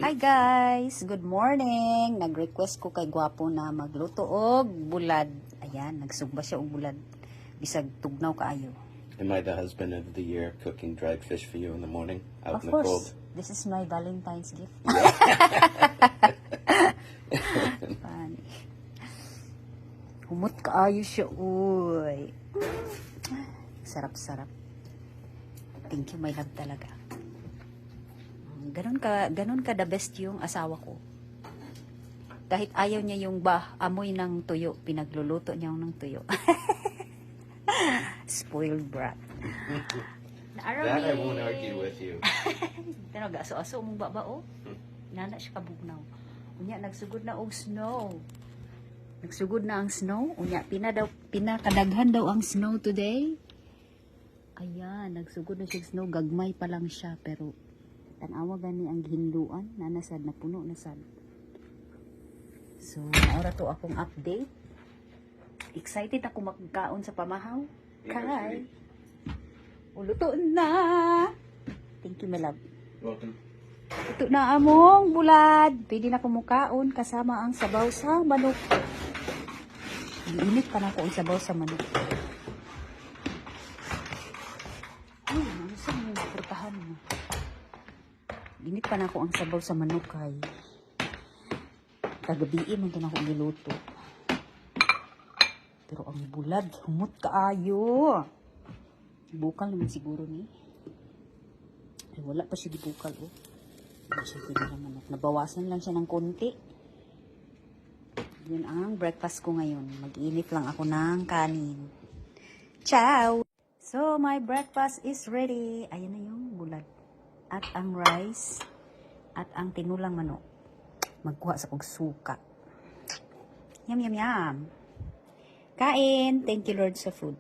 Hi guys! Good morning! Nag-request ko kay Gwapo na magluto og bulad. Ayan, nagsugba siya og bulad. Bisag tugnaw kaayo. Am I the husband of the year cooking dried fish for you in the morning out Of in the cold? course, this is my Valentine's gift. Funny. Humot kaayo siya, uy. Sarap-sarap. Thank you, my love talaga. Ganon ka the best yung asawa ko. Kahit ayaw niya yung amoy ng tuyo, pinagluluto niya ng tuyo. Spoiled brat. That I won't argue with you. Pero gaso-aso mong babao. Nana siya kabugnaw. Unya nagsugod na og snow. Nagsugod na ang snow. Unya pinakadaghan daw ang snow today. Ayan, nagsugod na siya snow. Gagmay pa lang siya pero tanawa gani ang hinduan na nasad na puno na sad. So, naora to akong update. Excited ako magkaon sa pamahaw. Kay. Uluto na. Thank you, my love. Welcome. Ito na among bulad. Pwede na kumukaon kasama ang sabaw sa manok. Iinit pa na ko ang sabaw sa manok. Ay, naman mo prutahan mo. Init pa na ako ang sabaw sa manok kay kagabiin mo din ako niluto. Pero ang bulad, humot kaayo. Bukal naman siguro ni. Ay, wala pa siya di bukal, oh. Hindi siya tinira manok. Nabawasan lang siya ng konti. Yun ang breakfast ko ngayon. Mag-init lang ako ng kanin. Ciao! So, my breakfast is ready. Ayan na yung bulad. At ang rice. At ang tinulang manok. Magkuha sa kong suka. Yum, yum, yum. Kain. Thank you, Lord, sa food.